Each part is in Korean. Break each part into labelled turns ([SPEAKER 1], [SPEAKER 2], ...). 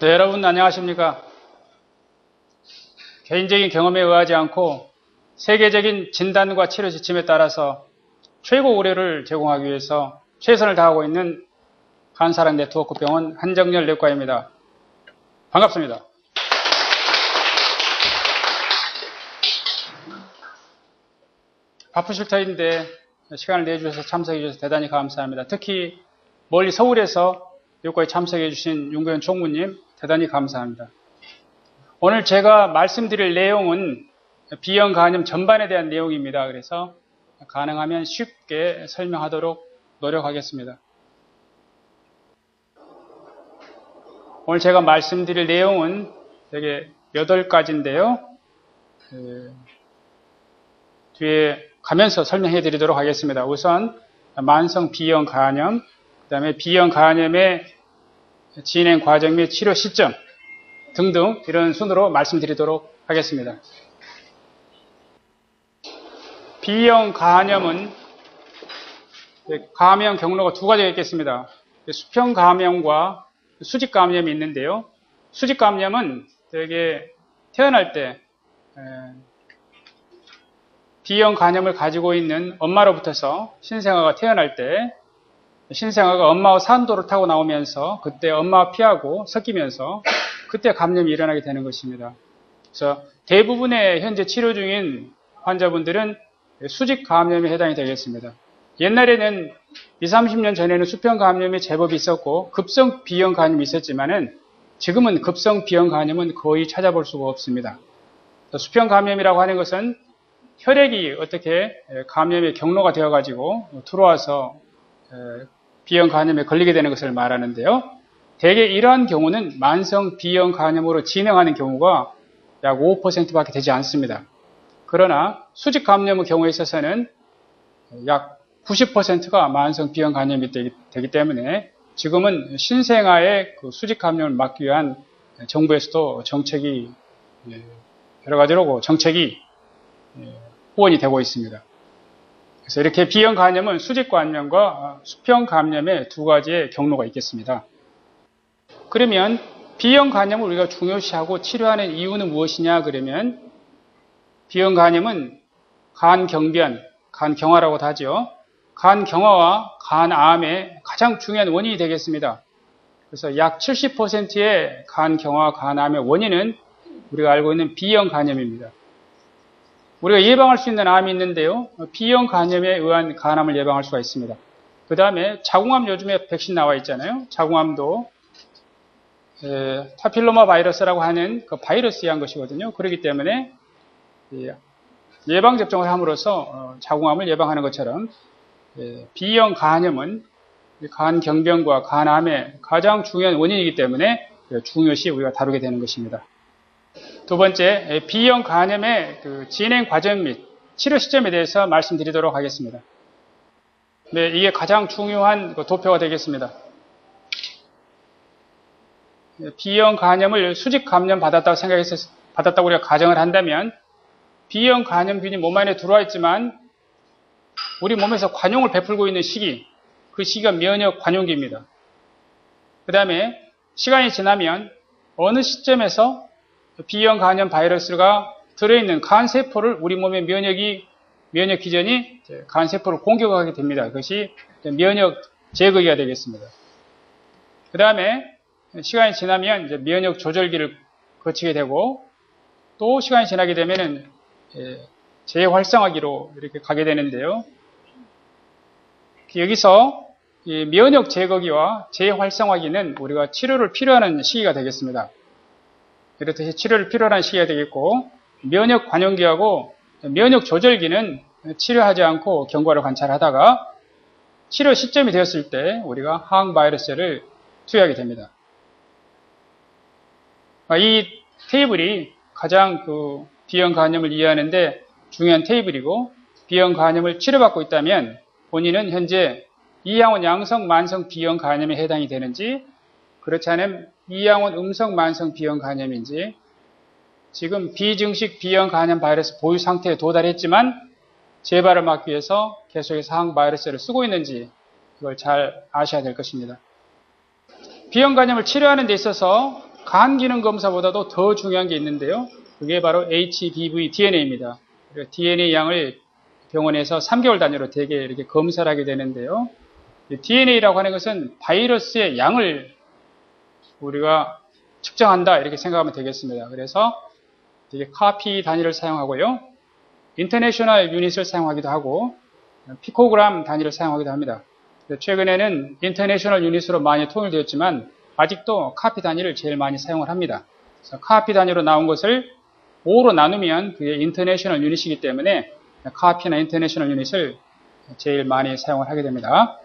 [SPEAKER 1] 네, 여러분 안녕하십니까? 개인적인 경험에 의하지 않고 세계적인 진단과 치료 지침에 따라서 최고 의료를 제공하기 위해서 최선을 다하고 있는 간사랑 네트워크 병원 한정열 내과입니다. 반갑습니다. 바쁘실 터인데 시간을 내주셔서 참석해 주셔서 대단히 감사합니다. 특히 멀리 서울에서 내과에 참석해 주신 윤고현 총무님 대단히 감사합니다. 오늘 제가 말씀드릴 내용은 B형 간염 전반에 대한 내용입니다. 그래서 가능하면 쉽게 설명하도록 노력하겠습니다. 오늘 제가 말씀드릴 내용은 되게 8가지인데요. 뒤에 가면서 설명해 드리도록 하겠습니다. 우선 만성 B형 간염, 그 다음에 B형 간염의 진행 과정 및 치료 시점 등등 이런 순으로 말씀드리도록 하겠습니다. B형 간염은 감염 경로가 2가지가 있겠습니다. 수평 감염과 수직 감염이 있는데요. 수직 감염은 되게 태어날 때 B형 간염을 가지고 있는 엄마로부터서 신생아가 태어날 때 신생아가 엄마와 산도를 타고 나오면서 그때 엄마와 피하고 섞이면서 그때 감염이 일어나게 되는 것입니다. 그래서 대부분의 현재 치료 중인 환자분들은 수직 감염에 해당이 되겠습니다. 옛날에는 20, 30년 전에는 수평 감염이 제법 있었고 급성 B형 간염이 있었지만은 지금은 급성 B형 간염은 거의 찾아볼 수가 없습니다. 수평 감염이라고 하는 것은 혈액이 어떻게 감염의 경로가 되어가지고 들어와서 B형 간염에 걸리게 되는 것을 말하는데요. 대개 이러한 경우는 만성 B형 간염으로 진행하는 경우가 약 5%밖에 되지 않습니다. 그러나 수직 감염의 경우에 있어서는 약 90%가 만성 B형 간염이 되기 때문에 지금은 신생아의 그 수직 감염을 막기 위한 정부에서도 정책이 여러 가지로 정책이 후원이 되고 있습니다. 그래서 이렇게 B형 간염은 수직 감염과 수평 감염의 2가지의 경로가 있겠습니다. 그러면 B형 간염을 우리가 중요시하고 치료하는 이유는 무엇이냐 그러면 B형 간염은 간경변, 간경화라고도 하죠. 간경화와 간암의 가장 중요한 원인이 되겠습니다. 그래서 약 70%의 간경화, 간암의 원인은 우리가 알고 있는 B형 간염입니다. 우리가 예방할 수 있는 암이 있는데요. B형 간염에 의한 간암을 예방할 수가 있습니다. 그 다음에 자궁암 요즘에 백신 나와 있잖아요. 자궁암도 파필로마 바이러스라고 하는 그 바이러스에 의한 것이거든요. 그렇기 때문에 예방접종을 함으로써 자궁암을 예방하는 것처럼 B형 간염은 간경변과 간암의 가장 중요한 원인이기 때문에 중요시 우리가 다루게 되는 것입니다. 두 번째, B형 간염의 진행 과정 및 치료 시점에 대해서 말씀드리도록 하겠습니다. 네, 이게 가장 중요한 도표가 되겠습니다. B형 간염을 수직 감염 받았다고 우리가 가정을 한다면 B형 감염균이 몸 안에 들어와 있지만 우리 몸에서 관용을 베풀고 있는 시기, 그 시기가 면역 관용기입니다. 그 다음에 시간이 지나면 어느 시점에서 B형 간염 바이러스가 들어있는 간세포를 우리 몸의 면역 기전이 간세포를 공격하게 됩니다. 그것이 면역 제거기가 되겠습니다. 그 다음에 시간이 지나면 이제 면역 조절기를 거치게 되고 또 시간이 지나게 되면은 재활성화기로 이렇게 가게 되는데요. 여기서 이 면역 제거기와 재활성화기는 우리가 치료를 필요하는 시기가 되겠습니다. 이렇듯이 치료를 필요한 시기가 되겠고 면역 관용기하고 면역 조절기는 치료하지 않고 경과를 관찰하다가 치료 시점이 되었을 때 우리가 항바이러스를 투여하게 됩니다. 이 테이블이 가장 B형 간염을 이해하는데 중요한 테이블이고 B형 간염을 치료받고 있다면 본인은 현재 이양원 양성 만성 B형 간염에 해당이 되는지 그렇지 않으면 이양원 음성 만성 B형 간염인지 지금 비증식 B형 간염 바이러스 보유 상태에 도달했지만 재발을 막기 위해서 계속해서 항바이러스를 쓰고 있는지 이걸 잘 아셔야 될 것입니다. B형 간염을 치료하는 데 있어서 간 기능 검사보다도 더 중요한 게 있는데요. 그게 바로 HBV DNA입니다. DNA 양을 병원에서 3개월 단위로 대개 이렇게 검사를 하게 되는데요. DNA라고 하는 것은 바이러스의 양을 우리가 측정한다 이렇게 생각하면 되겠습니다. 그래서 되게 카피 단위를 사용하고요. 인터내셔널 유닛을 사용하기도 하고 피코그램 단위를 사용하기도 합니다. 최근에는 인터내셔널 유닛으로 많이 통일되었지만 아직도 카피 단위를 제일 많이 사용을 합니다. 그래서 카피 단위로 나온 것을 5로 나누면 그게 인터내셔널 유닛이기 때문에 카피나 인터내셔널 유닛을 제일 많이 사용을 하게 됩니다.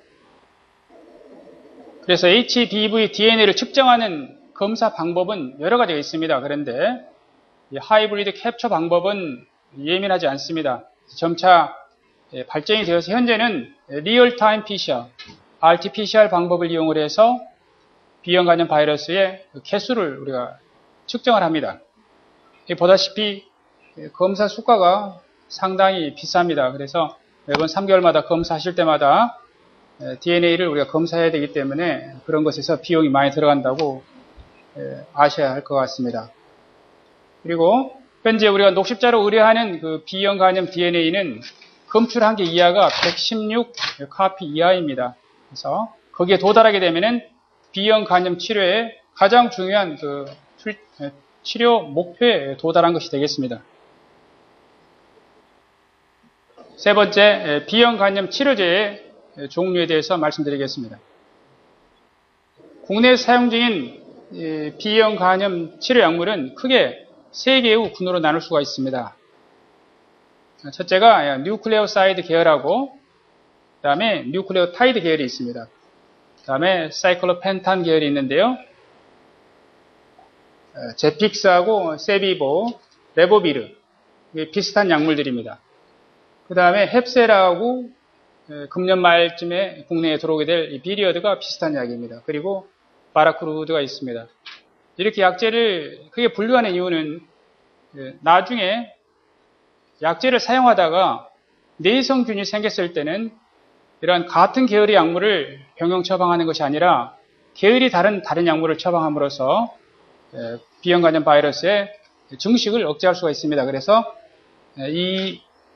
[SPEAKER 1] 그래서 HBV DNA를 측정하는 검사 방법은 여러 가지가 있습니다. 그런데 이 하이브리드 캡처 방법은 예민하지 않습니다. 점차 발전이 되어서 현재는 리얼타임 PCR, RT-PCR 방법을 이용을 해서 B형 간염 바이러스의 개수를 우리가 측정을 합니다. 보다시피 검사 수가가 상당히 비쌉니다. 그래서 매번 3개월마다 검사하실 때마다 DNA를 우리가 검사해야 되기 때문에 그런 것에서 비용이 많이 들어간다고 아셔야 할 것 같습니다. 그리고 현재 우리가 녹십자로 의뢰하는 그 B형 간염 DNA는 검출 한계 이하가 116 카피 이하입니다. 그래서 거기에 도달하게 되면은 B형 간염 치료의 가장 중요한 그 치료 목표에 도달한 것이 되겠습니다. 세 번째, B형 간염 치료제의 종류에 대해서 말씀드리겠습니다. 국내에 사용 중인 B형 간염 치료 약물은 크게 3개의 군으로 나눌 수가 있습니다. 첫째가 뉴클레오사이드 계열하고 그 다음에 뉴클레오타이드 계열이 있습니다. 그 다음에 사이클로펜탄 계열이 있는데요. 제픽스하고 세비보, 레보비르 비슷한 약물들입니다. 그 다음에 헵세라하고 금년 말쯤에 국내에 들어오게 될 비리어드가 비슷한 약입니다. 그리고 바라크루드가 있습니다. 이렇게 약제를 크게 분류하는 이유는 나중에 약제를 사용하다가 내성균이 생겼을 때는 이러한 같은 계열의 약물을 병용 처방하는 것이 아니라 계열이 다른 약물을 처방함으로써 B형 간염 바이러스의 증식을 억제할 수가 있습니다. 그래서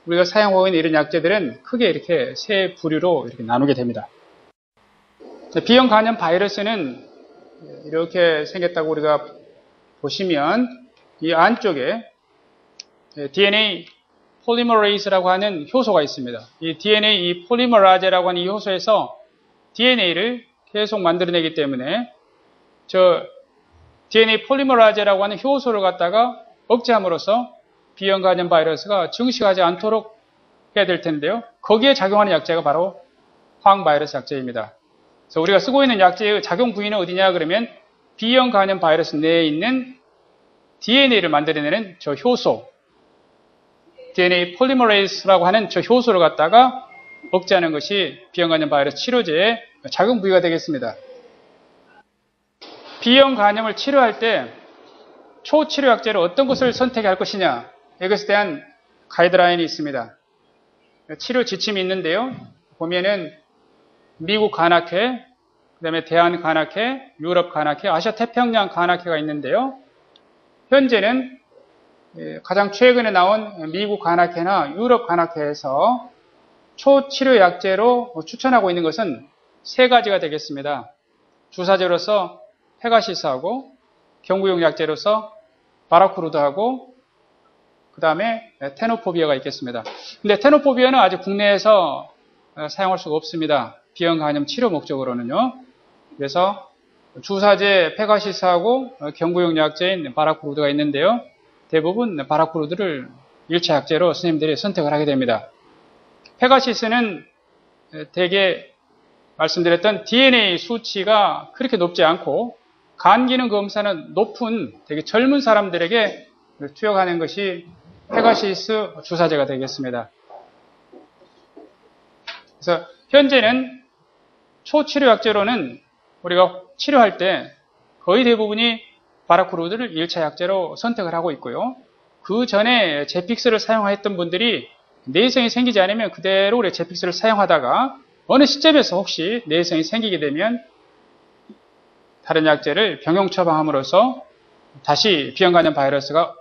[SPEAKER 1] 우리가 사용하고 있는 이런 약제들은 크게 이렇게 세 부류로 이렇게 나누게 됩니다. B형 간염 바이러스는 이렇게 생겼다고 우리가 보시면 이 안쪽에 DNA 폴리머레이즈라고 하는 효소가 있습니다. 이 DNA 폴리머라제라고 하는 이 효소에서 DNA를 계속 만들어내기 때문에 저 DNA 폴리머라제라고 하는 효소를 갖다가 억제함으로써 B형 간염 바이러스가 증식하지 않도록 해야 될 텐데요. 거기에 작용하는 약제가 바로 항바이러스 약제입니다. 그래서 우리가 쓰고 있는 약제의 작용 부위는 어디냐 그러면 B형 간염 바이러스 내에 있는 DNA를 만들어내는 저 효소, DNA 폴리머레이즈라고 하는 저 효소를 갖다가 억제하는 것이 B형 간염 바이러스 치료제의 작용 부위가 되겠습니다. B형 간염을 치료할 때 초치료 약제를 어떤 것을 선택할 것이냐 이것에 대한 가이드라인이 있습니다. 치료 지침이 있는데요. 보면은 미국 간악회, 그 다음에 대한 간악회, 유럽 간악회, 아시아 태평양 간악회가 있는데요. 현재는 가장 최근에 나온 미국 간악회나 유럽 간악회에서 초치료 약제로 추천하고 있는 것은 세 가지가 되겠습니다. 주사제로서 페가시스하고 경구용 약제로서 바라크루드하고 그 다음에 테노포비아가 있겠습니다. 근데 테노포비아는 아직 국내에서 사용할 수가 없습니다. B형 간염 치료 목적으로는요. 그래서 주사제 페가시스하고 경구용 약제인 바라크루드가 있는데요. 대부분 바라크루드를 1차 약제로 선생님들이 선택을 하게 됩니다. 페가시스는 대개 말씀드렸던 DNA 수치가 그렇게 높지 않고 간 기능 검사는 높은 되게 젊은 사람들에게 투여하는 것이 페가시스 주사제가 되겠습니다. 그래서 현재는 초치료 약제로는 우리가 치료할 때 거의 대부분이 바라크루드를 1차 약제로 선택을 하고 있고요. 그 전에 제픽스를 사용했던 분들이 내성이 생기지 않으면 그대로 우리 제픽스를 사용하다가 어느 시점에서 혹시 내성이 생기게 되면 다른 약제를 병용 처방함으로써 다시 B형 간염 바이러스가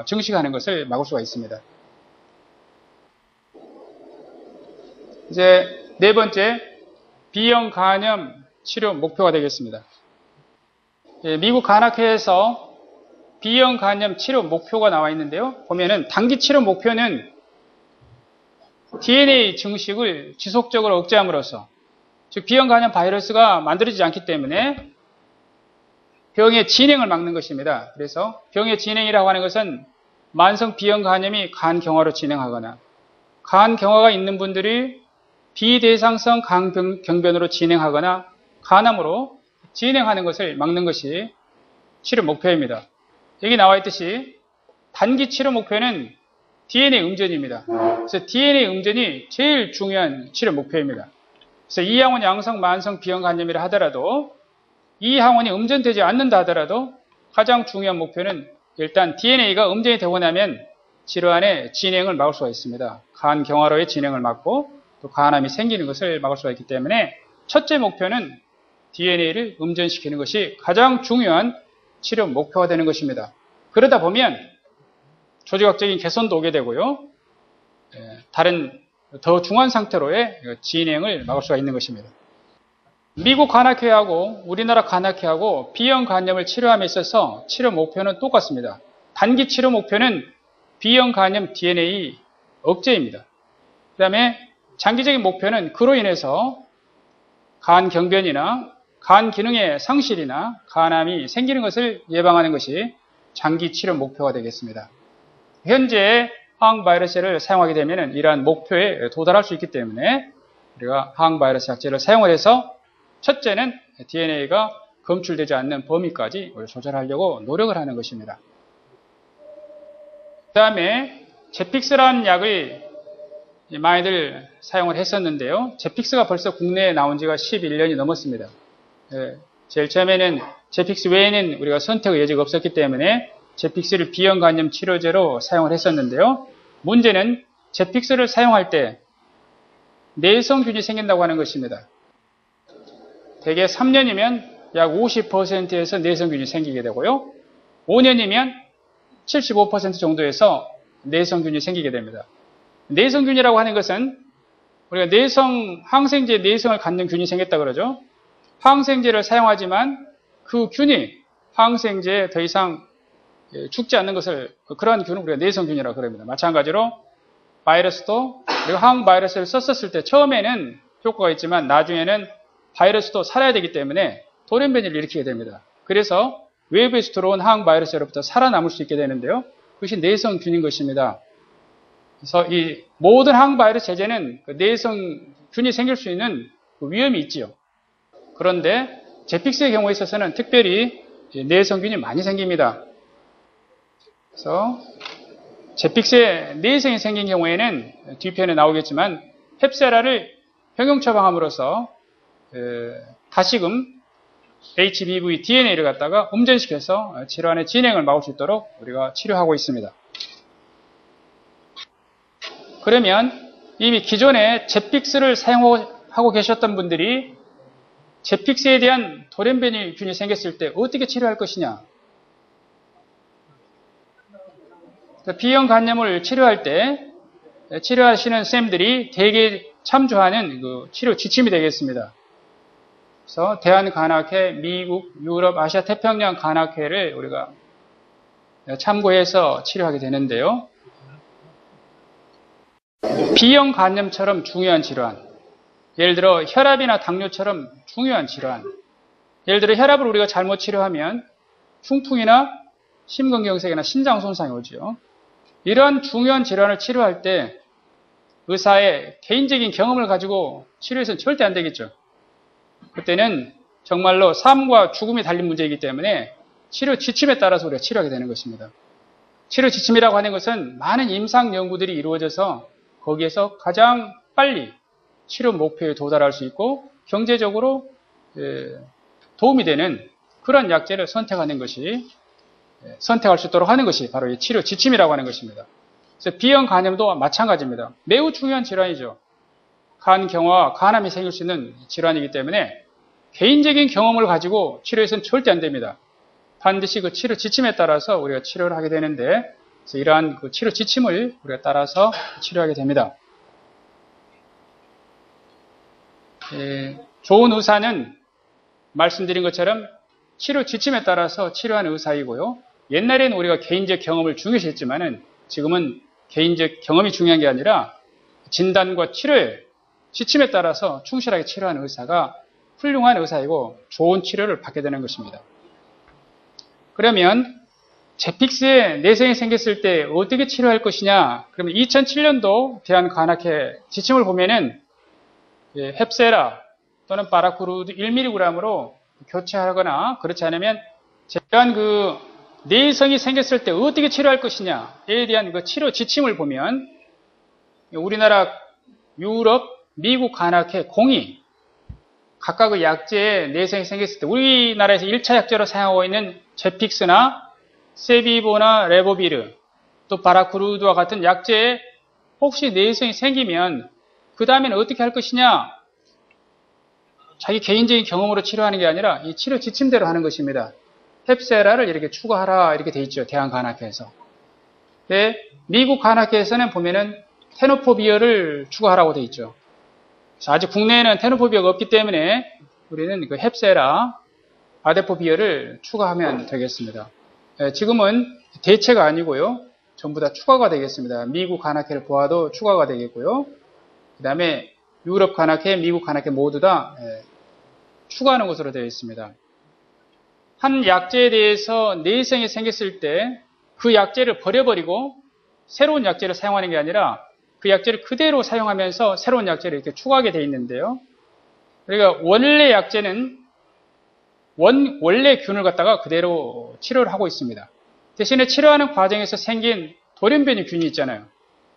[SPEAKER 1] 증식하는 것을 막을 수가 있습니다. 이제 네 번째, B형 간염 치료 목표가 되겠습니다. 미국 간학회에서 B형 간염 치료 목표가 나와 있는데요. 보면은 단기 치료 목표는 DNA 증식을 지속적으로 억제함으로써, 즉 B형 간염 바이러스가 만들어지지 않기 때문에 병의 진행을 막는 것입니다. 그래서 병의 진행이라고 하는 것은 만성 B형 간염이 간경화로 진행하거나 간경화가 있는 분들이 비대상성 간경변으로 진행하거나 간암으로 진행하는 것을 막는 것이 치료 목표입니다. 여기 나와 있듯이 단기 치료 목표는 DNA 음전입니다. 그래서 DNA 음전이 제일 중요한 치료 목표입니다. 그래서 이 항원 양성 만성 B형 간염이라 하더라도 이 항원이 음전되지 않는다 하더라도 가장 중요한 목표는 일단 DNA가 음전이 되고 나면 질환의 진행을 막을 수가 있습니다. 간경화로의 진행을 막고 또 간암이 생기는 것을 막을 수가 있기 때문에 첫째 목표는 DNA를 음전시키는 것이 가장 중요한 치료 목표가 되는 것입니다. 그러다 보면 조직학적인 개선도 오게 되고요. 다른 더 중한 상태로의 진행을 막을 수가 있는 것입니다. 미국 간학회하고 우리나라 간학회하고 B형 간염을 치료함에 있어서 치료 목표는 똑같습니다. 단기 치료 목표는 B형 간염 DNA 억제입니다. 그 다음에 장기적인 목표는 그로 인해서 간 경변이나 간 기능의 상실이나 간암이 생기는 것을 예방하는 것이 장기 치료 목표가 되겠습니다. 현재 항바이러스를 사용하게 되면 이러한 목표에 도달할 수 있기 때문에 우리가 항바이러스 약제를 사용을 해서 첫째는 DNA가 검출되지 않는 범위까지 조절하려고 노력을 하는 것입니다. 그 다음에 제픽스라는 약을 많이들 사용을 했었는데요. 제픽스가 벌써 국내에 나온 지가 11년이 넘었습니다. 제일 처음에는 제픽스 외에는 우리가 선택의 여지가 없었기 때문에 제픽스를 B형 간염 치료제로 사용을 했었는데요. 문제는 제픽스를 사용할 때 내성균이 생긴다고 하는 것입니다. 대개 3년이면 약 50%에서 내성균이 생기게 되고요. 5년이면 75% 정도에서 내성균이 생기게 됩니다. 내성균이라고 하는 것은 우리가 항생제 내성을 갖는 균이 생겼다 그러죠. 항생제를 사용하지만 그 균이 항생제에 더 이상 죽지 않는 것을, 그러한 균을 우리가 내성균이라고 그럽니다. 마찬가지로 바이러스도 우리가 항바이러스를 썼을 때 처음에는 효과가 있지만 나중에는 바이러스도 살아야 되기 때문에 돌연변이를 일으키게 됩니다. 그래서 외부에서 들어온 항바이러스로부터 살아남을 수 있게 되는데요. 그것이 내성균인 것입니다. 그래서 이 모든 항바이러스 제제는 내성균이 생길 수 있는 위험이 있지요. 그런데 제픽스의 경우에 있어서는 특별히 내성균이 많이 생깁니다. 그래서 제픽스에 내성이 생긴 경우에는 뒤편에 나오겠지만 펩세라를 병용 처방함으로써 다시금 HBV DNA를 갖다가 음전시켜서 질환의 진행을 막을 수 있도록 우리가 치료하고 있습니다. 그러면 이미 기존에 제픽스를 사용하고 계셨던 분들이 제픽스에 대한 돌연변이균이 생겼을 때 어떻게 치료할 것이냐? B형 간염을 치료할 때 치료하시는 쌤들이 대개 참조하는 그 치료 지침이 되겠습니다. 그래서 대한간학회, 미국, 유럽, 아시아 태평양 간학회를 우리가 참고해서 치료하게 되는데요. B형 간염처럼 중요한 질환, 예를 들어 혈압이나 당뇨처럼 중요한 질환, 예를 들어 혈압을 우리가 잘못 치료하면 중풍이나 심근경색이나 신장 손상이 오죠. 이러한 중요한 질환을 치료할 때 의사의 개인적인 경험을 가지고 치료해서는 절대 안 되겠죠. 그때는 정말로 삶과 죽음이 달린 문제이기 때문에 치료 지침에 따라서 우리가 치료하게 되는 것입니다. 치료 지침이라고 하는 것은 많은 임상 연구들이 이루어져서 거기에서 가장 빨리 치료 목표에 도달할 수 있고 경제적으로 도움이 되는 그런 약제를 선택하는 것이, 선택할 수 있도록 하는 것이 바로 이 치료 지침이라고 하는 것입니다. 그래서 B형 간염도 마찬가지입니다. 매우 중요한 질환이죠. 간경화와 간암이 생길 수 있는 질환이기 때문에 개인적인 경험을 가지고 치료해서는 절대 안 됩니다. 반드시 그 치료 지침에 따라서 우리가 치료를 하게 되는데, 그래서 이러한 그 치료 지침을 우리가 따라서 치료하게 됩니다. 좋은 의사는 말씀드린 것처럼 치료 지침에 따라서 치료하는 의사이고요. 옛날에는 우리가 개인적 경험을 중요시했지만은 지금은 개인적 경험이 중요한 게 아니라 진단과 치료의 지침에 따라서 충실하게 치료하는 의사가 훌륭한 의사이고 좋은 치료를 받게 되는 것입니다. 그러면 제픽스에 내성이 생겼을 때 어떻게 치료할 것이냐? 그러면 2007년도 대한간학회 지침을 보면은 헵세라 또는 파라쿠루드 1mg으로 교체하거나 그렇지 않으면 제한 그 내성이 생겼을 때 어떻게 치료할 것이냐에 대한 그 치료 지침을 보면 우리나라, 유럽, 미국 간학회 공이 각각의 약제에 내성이 생겼을 때 우리나라에서 1차 약제로 사용하고 있는 제픽스나 세비보나 레보비르 또 바라쿠루드와 같은 약제에 혹시 내성이 생기면 그 다음에는 어떻게 할 것이냐? 자기 개인적인 경험으로 치료하는 게 아니라 이 치료 지침대로 하는 것입니다. 헵세라를 이렇게 추가하라 이렇게 돼 있죠. 대한간학회에서. 네, 미국 간학회에서는 보면은 테노포비어를 추가하라고 돼 있죠. 아직 국내에는 테노포비어가 없기 때문에 우리는 그 헵세라, 아데포비어를 추가하면 되겠습니다. 지금은 대체가 아니고요. 전부 다 추가가 되겠습니다. 미국 간학회를 보아도 추가가 되겠고요. 그 다음에 유럽 간학회, 미국 간학회 모두 다 추가하는 것으로 되어 있습니다. 한 약제에 대해서 내성이 생겼을 때 그 약제를 버려버리고 새로운 약제를 사용하는 게 아니라 그 약제를 그대로 사용하면서 새로운 약제를 이렇게 추가하게 되어 있는데요. 그러니까 원래 약제는 원래 균을 갖다가 그대로 치료를 하고 있습니다. 대신에 치료하는 과정에서 생긴 돌연변이균이 있잖아요.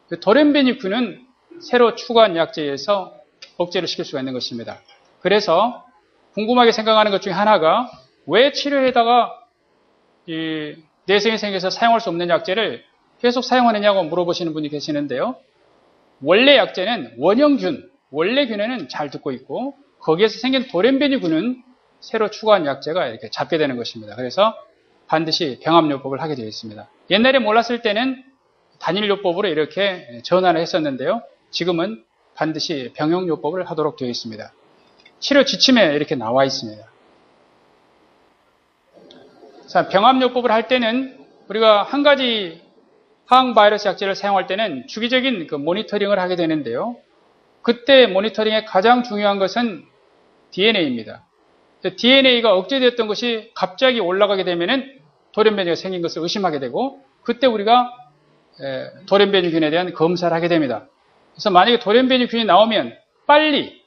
[SPEAKER 1] 그 돌연변이균은 새로 추가한 약제에서 억제를 시킬 수가 있는 것입니다. 그래서 궁금하게 생각하는 것 중에 하나가 왜 치료에다가 이 내성이 생겨서 사용할 수 없는 약제를 계속 사용하느냐고 물어보시는 분이 계시는데요. 원래 약제는 원형균, 원래 균에는 잘 듣고 있고 거기에서 생긴 돌연변이균은 새로 추가한 약제가 이렇게 잡게 되는 것입니다. 그래서 반드시 병합요법을 하게 되어 있습니다. 옛날에 몰랐을 때는 단일요법으로 이렇게 전환을 했었는데요. 지금은 반드시 병용요법을 하도록 되어 있습니다. 치료 지침에 이렇게 나와 있습니다. 자, 병합요법을 할 때는 우리가 한 가지 항바이러스 약제를 사용할 때는 주기적인 그 모니터링을 하게 되는데요. 그때 모니터링의 가장 중요한 것은 DNA입니다. DNA가 억제되었던 것이 갑자기 올라가게 되면은 돌연변이가 생긴 것을 의심하게 되고 그때 우리가 돌연변이균에 대한 검사를 하게 됩니다. 그래서 만약에 돌연변이균이 나오면 빨리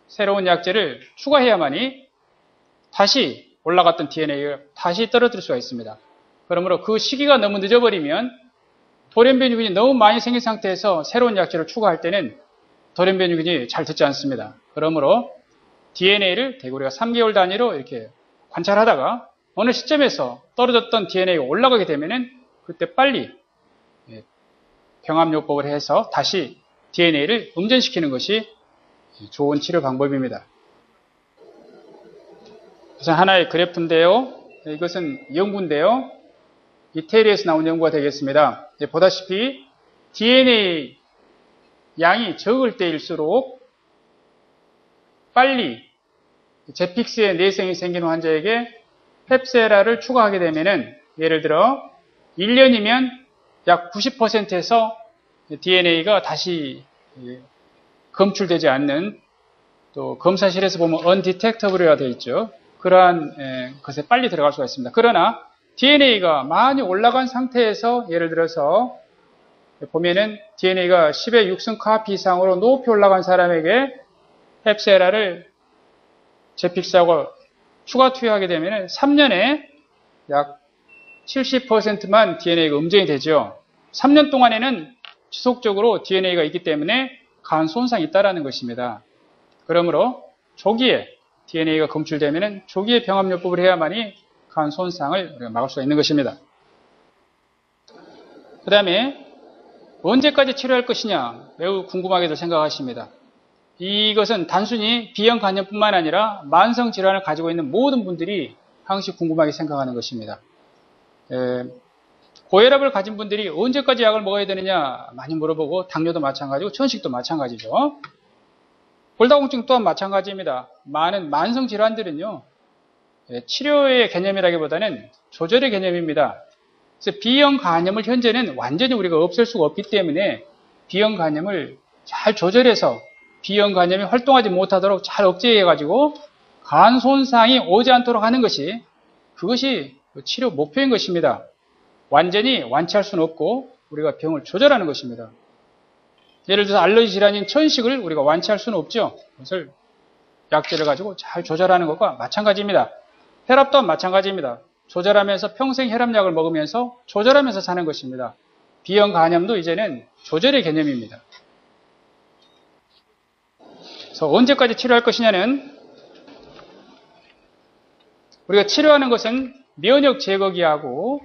[SPEAKER 1] 새로운 약제를 추가해야만이 다시 올라갔던 DNA를 다시 떨어뜨릴 수가 있습니다. 그러므로 그 시기가 너무 늦어버리면 돌연변이균이 너무 많이 생긴 상태에서 새로운 약제를 추가할 때는 돌연변이균이 잘 듣지 않습니다. 그러므로 DNA를 대개 우리가 3개월 단위로 이렇게 관찰하다가 어느 시점에서 떨어졌던 DNA가 올라가게 되면은 그때 빨리 병합요법을 해서 다시 DNA를 음전시키는 것이 좋은 치료 방법입니다. 우선 하나의 그래프인데요. 이것은 연구인데요. 이태리에서 나온 연구가 되겠습니다. 보다시피 DNA 양이 적을 때일수록 빨리 제픽스에 내성이 생긴 환자에게 헵세라를 추가하게 되면은 예를 들어 1년이면 약 90%에서 DNA가 다시 검출되지 않는 또 검사실에서 보면 undetectable이라 되어 있죠. 그러한 것에 빨리 들어갈 수가 있습니다. 그러나 DNA가 많이 올라간 상태에서 예를 들어서 보면은 DNA가 10의 6승 카피 이상으로 높이 올라간 사람에게 헵세라를 제픽스하고 추가 투여하게 되면 3년에 약 70%만 DNA가 음전이 되죠. 3년 동안에는 지속적으로 DNA가 있기 때문에 간 손상이 있다는 것입니다. 그러므로 조기에 DNA가 검출되면 조기에 병합요법을 해야만이 간 손상을 우리가 막을 수가 있는 것입니다. 그 다음에 언제까지 치료할 것이냐 매우 궁금하게도 생각하십니다. 이것은 단순히 B형 간염뿐만 아니라 만성 질환을 가지고 있는 모든 분들이 항시 궁금하게 생각하는 것입니다. 고혈압을 가진 분들이 언제까지 약을 먹어야 되느냐 많이 물어보고, 당뇨도 마찬가지고 천식도 마찬가지죠. 골다공증 또한 마찬가지입니다. 많은 만성 질환들은요, 치료의 개념이라기보다는 조절의 개념입니다. 그래서 B형 간염을 현재는 완전히 우리가 없앨 수가 없기 때문에 B형 간염을 잘 조절해서 B형 간염이 활동하지 못하도록 잘 억제해가지고 간 손상이 오지 않도록 하는 것이, 그것이 치료 목표인 것입니다. 완전히 완치할 수는 없고 우리가 병을 조절하는 것입니다. 예를 들어서 알러지 질환인 천식을 우리가 완치할 수는 없죠. 그것을 약제를 가지고 잘 조절하는 것과 마찬가지입니다. 혈압 또한 마찬가지입니다. 조절하면서 평생 혈압약을 먹으면서 조절하면서 사는 것입니다. B형 간염도 이제는 조절의 개념입니다. 그래서 언제까지 치료할 것이냐는, 우리가 치료하는 것은 면역 제거기하고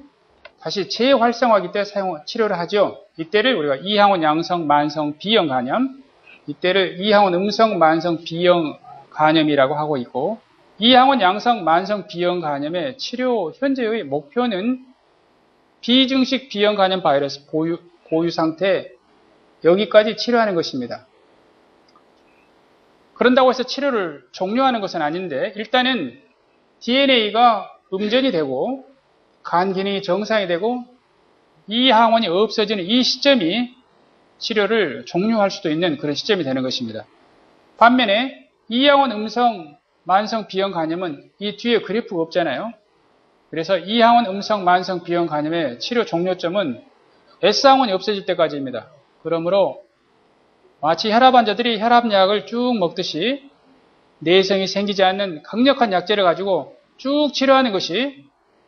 [SPEAKER 1] 다시 재활성화기 때 치료를 하죠. 이때를 우리가 이항원 양성 만성 B형 간염, 이때를 이항원 음성 만성 B형 간염이라고 하고 있고, 이항원 양성 만성 B형 간염의 치료 현재의 목표는 비증식 B형 간염 바이러스 보유 상태, 여기까지 치료하는 것입니다. 그런다고 해서 치료를 종료하는 것은 아닌데, 일단은 DNA가 음전이 되고 간 기능이 정상이 되고 이 항원이 없어지는 이 시점이 치료를 종료할 수도 있는 그런 시점이 되는 것입니다. 반면에 이 항원 음성 만성 B형 간염은 이 뒤에 그래프가 없잖아요. 그래서 이 항원 음성 만성 B형 간염의 치료 종료점은 S항원이 없어질 때까지입니다. 그러므로 마치 혈압 환자들이 혈압약을 쭉 먹듯이 내성이 생기지 않는 강력한 약제를 가지고 쭉 치료하는 것이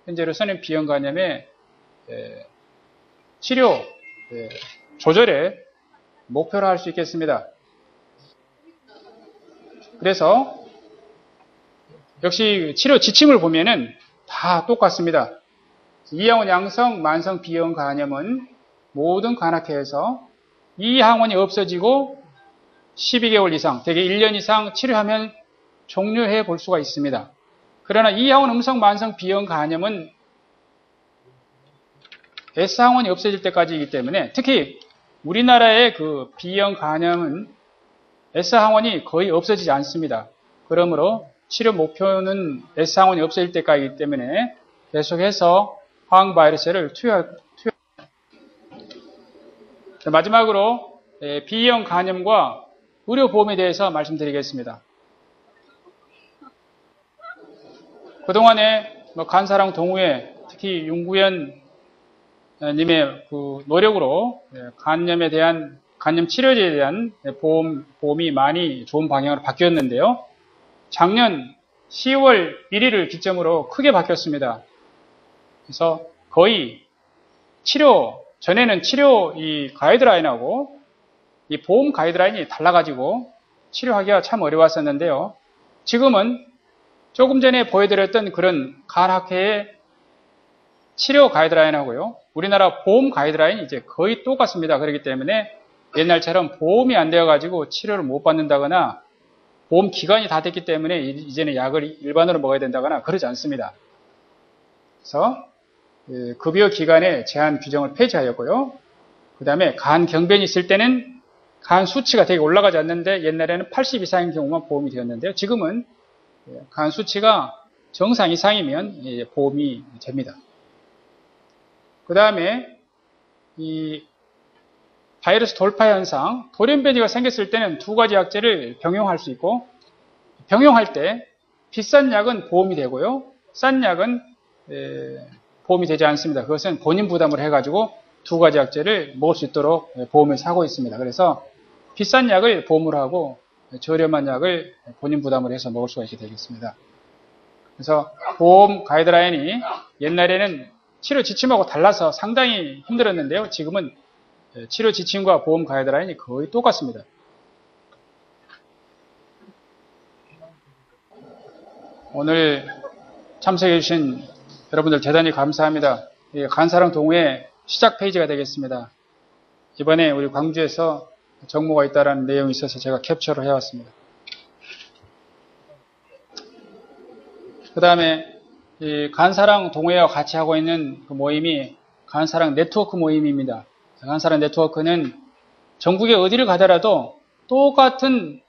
[SPEAKER 1] 현재로서는 B형 간염의 치료 조절의 목표로 할 수 있겠습니다. 그래서 역시 치료 지침을 보면은 다 똑같습니다. 이항원 양성 만성 B형 간염은 모든 간학회에서 이 항원이 없어지고 12개월 이상, 대개 1년 이상 치료하면 종료해 볼 수가 있습니다. 그러나 이 항원 음성 만성 B형 간염은 S항원이 없어질 때까지이기 때문에, 특히 우리나라의 그 B형 간염은 S항원이 거의 없어지지 않습니다. 그러므로 치료 목표는 S항원이 없어질 때까지이기 때문에 계속해서 항바이러스를 마지막으로 B형 간염과 의료보험에 대해서 말씀드리겠습니다. 그동안에 간사랑 동호회, 특히 윤구현 님의 그 노력으로 간염에 대한, 간염 치료제에 대한 보험이 많이 좋은 방향으로 바뀌었는데요. 작년 10월 1일을 기점으로 크게 바뀌었습니다. 그래서 거의 전에는 치료 이 가이드라인하고 이 보험 가이드라인이 달라가지고 치료하기가 참 어려웠었는데요. 지금은 조금 전에 보여드렸던 그런 간학회의 치료 가이드라인하고요, 우리나라 보험 가이드라인이 이제 거의 똑같습니다. 그렇기 때문에 옛날처럼 보험이 안 되어가지고 치료를 못 받는다거나 보험 기간이 다 됐기 때문에 이제는 약을 일반으로 먹어야 된다거나 그러지 않습니다. 그래서 급여 기간의 제한 규정을 폐지하였고요. 그 다음에 간 경변이 있을 때는 간 수치가 되게 올라가지 않는데, 옛날에는 80 이상인 경우만 보험이 되었는데요. 지금은 간 수치가 정상 이상이면 보험이 됩니다. 그 다음에 이 바이러스 돌파 현상, 돌연변이가 생겼을 때는 두 가지 약제를 병용할 수 있고, 병용할 때 비싼 약은 보험이 되고요, 싼 약은 보험이 되지 않습니다. 그것은 본인 부담을 해가지고 두 가지 약제를 먹을 수 있도록 보험에서 하고 있습니다. 그래서 비싼 약을 보험으로 하고 저렴한 약을 본인 부담을 해서 먹을 수가 있게 되겠습니다. 그래서 보험 가이드라인이 옛날에는 치료 지침하고 달라서 상당히 힘들었는데요. 지금은 치료 지침과 보험 가이드라인이 거의 똑같습니다. 오늘 참석해 주신 여러분들 대단히 감사합니다. 간사랑 동호회 시작 페이지가 되겠습니다. 이번에 우리 광주에서 정보가 있다라는 내용이 있어서 제가 캡처를 해왔습니다. 그 다음에 이 간사랑 동호회와 같이 하고 있는 그 모임이 간사랑 네트워크 모임입니다. 간사랑 네트워크는 전국에 어디를 가더라도 똑같은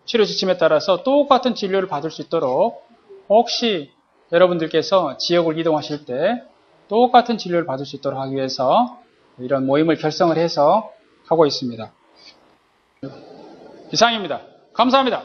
[SPEAKER 1] 치료 지침에 따라서 똑같은 진료를 받을 수 있도록 혹시 여러분들께서 지역을 이동하실 때 똑같은 진료를 받을 수 있도록 하기 위해서 이런 모임을 결성을 해서 하고 있습니다. 이상입니다. 감사합니다.